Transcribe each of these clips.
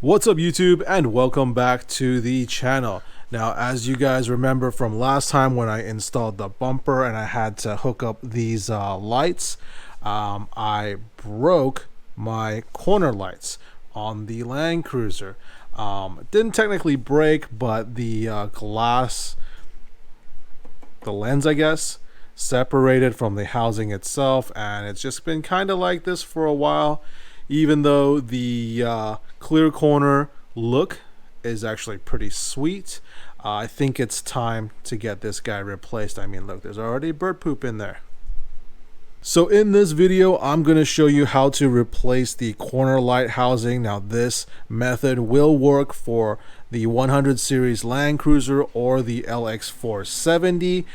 What's up YouTube, and welcome back to the channel. Now, as you guys remember from last time when I installed the bumper and I had to hook up these lights, I broke my corner lights on the Land Cruiser. It didn't technically break, but the glass, the lens I guess, separated from the housing itself, and it's just been kind of like this for a while. Even though the clear corner look is actually pretty sweet, I think it's time to get this guy replaced. I mean, look, there's already bird poop in there. So in this video, I'm going to show you how to replace the corner light housing. Now, this method will work for the 100 series Land Cruiser or the LX470.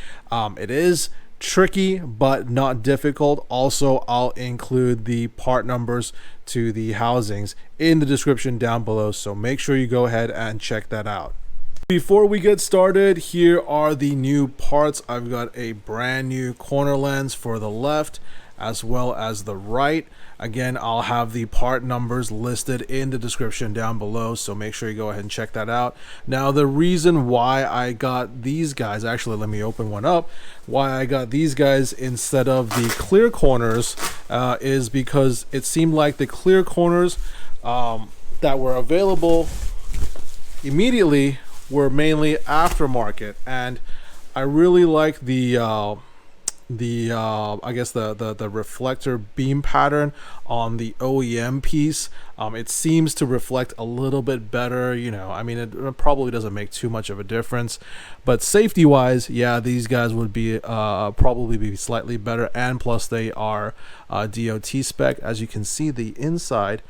It is tricky but not difficult. Also, I'll include the part numbers to the housings in the description down below, so make sure you go ahead and check that out. Before we get started, here are the new parts. I've got a brand new corner lens for the left as well as the right. Again, I'll have the part numbers listed in the description down below, so make sure you go ahead and check that out. Now, the reason why I got these guys, actually let me open one up, why I got these guys instead of the clear corners is because it seemed like the clear corners that were available immediately were mainly aftermarket, and I really like the I guess the reflector beam pattern on the OEM piece. It seems to reflect a little bit better, you know. I mean, it probably doesn't make too much of a difference, but safety wise, yeah, these guys would be probably be slightly better, and plus they are DOT spec. As you can see, the inside,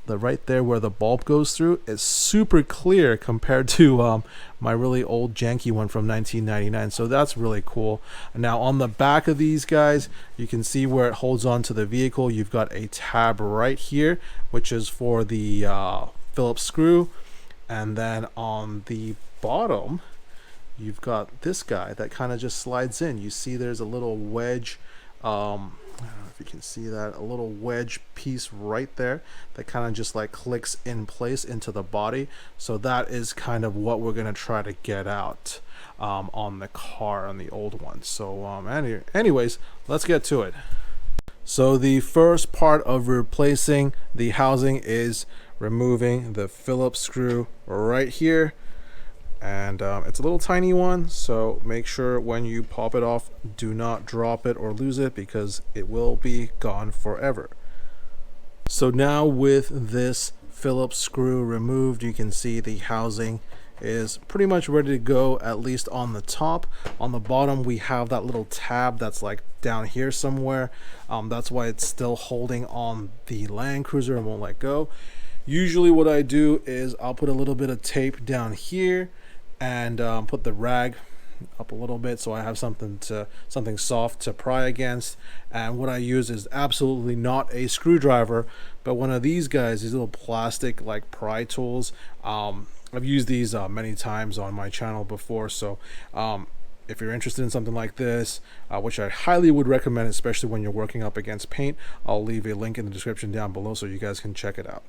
the right there where the bulb goes through, is super clear compared to my really old janky one from 1999, so that's really cool. Now, on the back of these guys, you can see where it holds on to the vehicle. You've got a tab right here, which is for the Phillips screw, and then on the bottom you've got this guy that kind of just slides in. You see there's a little wedge, I don't know if you can see that, a little wedge piece right there that kind of just like clicks in place into the body. So that is kind of what we're going to try to get out on the car, on the old one. So anyways, let's get to it. So the first part of replacing the housing is removing the Phillips screw right here. And it's a little tiny one, so make sure when you pop it off, do not drop it or lose it, because it will be gone forever. So now with this Phillips screw removed, you can see the housing is pretty much ready to go, at least on the top. On the bottom, we have that little tab that's like down here somewhere. That's why it's still holding on the Land Cruiser and won't let go. Usually what I do is I'll put a little bit of tape down here and put the rag up a little bit so I have something soft to pry against. And what I use is absolutely not a screwdriver, but one of these guys, these little plastic like pry tools. I've used these many times on my channel before, so if you're interested in something like this, which I highly would recommend, especially when you're working up against paint, I'll leave a link in the description down below so you guys can check it out.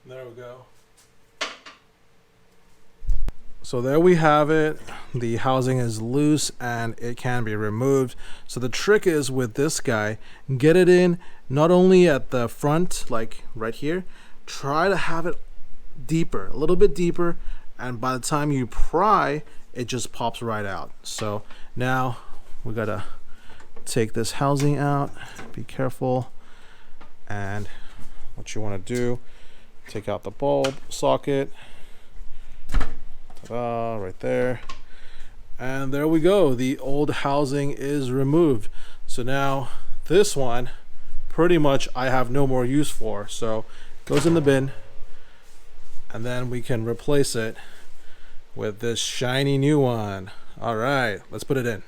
There we go. So there we have it. The housing is loose and it can be removed. So the trick is with this guy, get it in not only at the front, like right here, try to have it deeper, a little bit deeper, and by the time you pry, it just pops right out. So now we gotta take this housing out. Be careful. And what you want to do, take out the bulb socket. Ta-da, right there. And there we go. The old housing is removed. So now this one, pretty much I have no more use for. So it goes in the bin, and then we can replace it with this shiny new one. All right, let's put it in.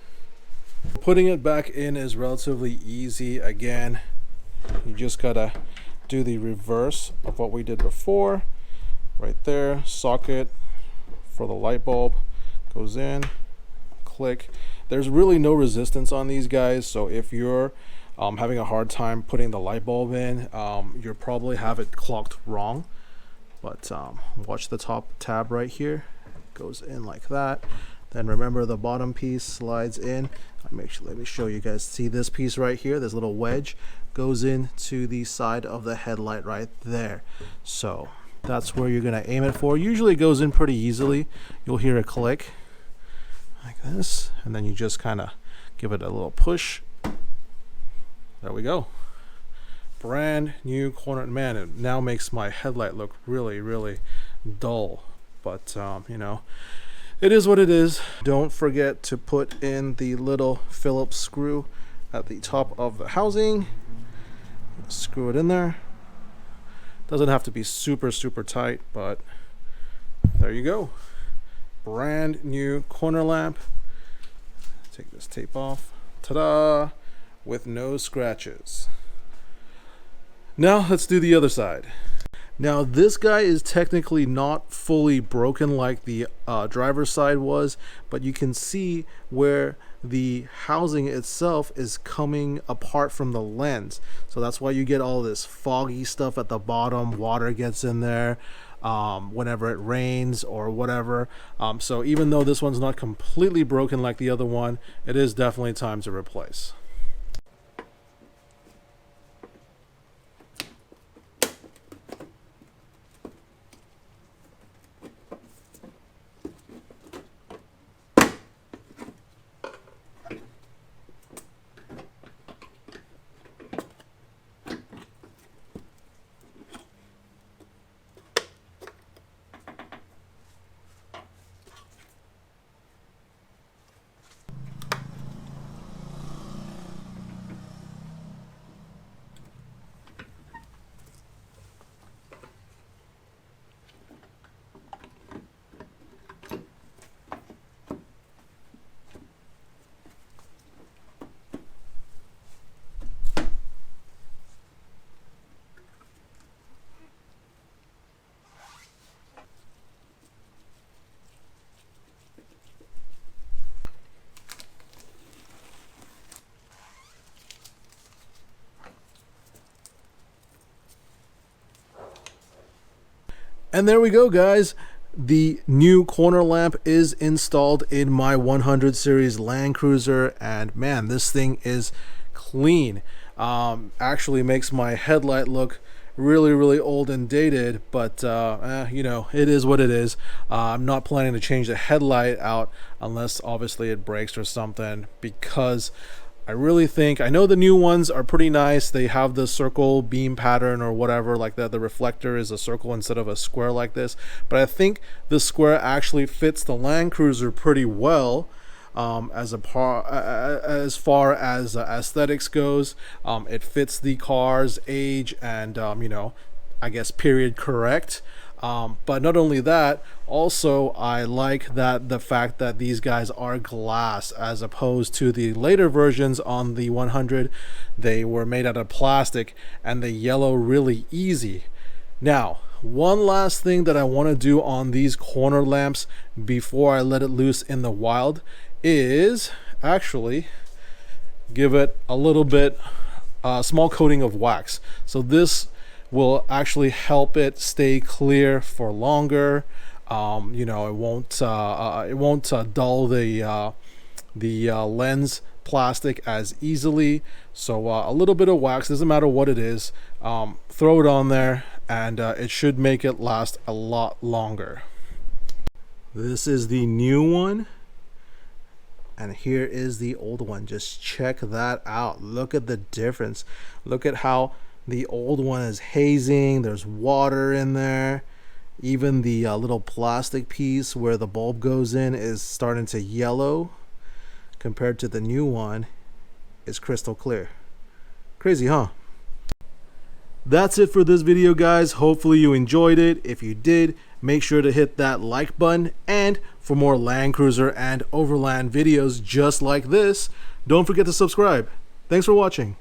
Putting it back in is relatively easy. Again, you just gotta do the reverse of what we did before. Right there, socket for the light bulb goes in, click. There's really no resistance on these guys, so if you're having a hard time putting the light bulb in, you'll probably have it clocked wrong. But watch the top tab right here, it goes in like that. Then remember the bottom piece slides in. Let me show you guys. See this piece right here, this little wedge goes into the side of the headlight right there. So that's where you're gonna aim it for. Usually it goes in pretty easily. You'll hear a click like this, and then you just kind of give it a little push. There we go. Brand new corner. Man, it now makes my headlight look really, really dull. But you know, it is what it is. Don't forget to put in the little Phillips screw at the top of the housing. Screw it in there. Doesn't have to be super, super tight, but there you go. Brand new corner lamp. Take this tape off. Ta-da! With no scratches. Now let's do the other side. Now this guy is technically not fully broken like the driver's side was, but you can see where the housing itself is coming apart from the lens. So that's why you get all this foggy stuff at the bottom. Water gets in there whenever it rains or whatever. So even though this one's not completely broken like the other one, it is definitely time to replace. And there we go, guys. The new corner lamp is installed in my 100 series Land Cruiser, and man, this thing is clean. Actually makes my headlight look really, really old and dated, but you know, it is what it is. I'm not planning to change the headlight out unless obviously it breaks or something, because I really think, I know the new ones are pretty nice. They have the circle beam pattern or whatever like that. The reflector is a circle instead of a square like this. But I think the square actually fits the Land Cruiser pretty well as far as aesthetics goes. It fits the car's age and, you know, I guess period correct. But not only that, also I like that the fact that these guys are glass as opposed to the later versions on the 100. They were made out of plastic and they yellow really easy. Now, one last thing that I want to do on these corner lamps before I let it loose in the wild is actually give it a little bit small coating of wax. So this will actually help it stay clear for longer. You know, it won't dull the lens plastic as easily. So a little bit of wax, doesn't matter what it is, throw it on there and it should make it last a lot longer. This is the new one, and here is the old one. Just check that out. Look at the difference. Look at how the old one is hazing. There's water in there. Even the little plastic piece where the bulb goes in is starting to yellow, compared to the new one is crystal clear. Crazy, huh? That's it for this video, guys. Hopefully you enjoyed it. If you did, make sure to hit that like button, and for more Land Cruiser and overland videos just like this, don't forget to subscribe. Thanks for watching.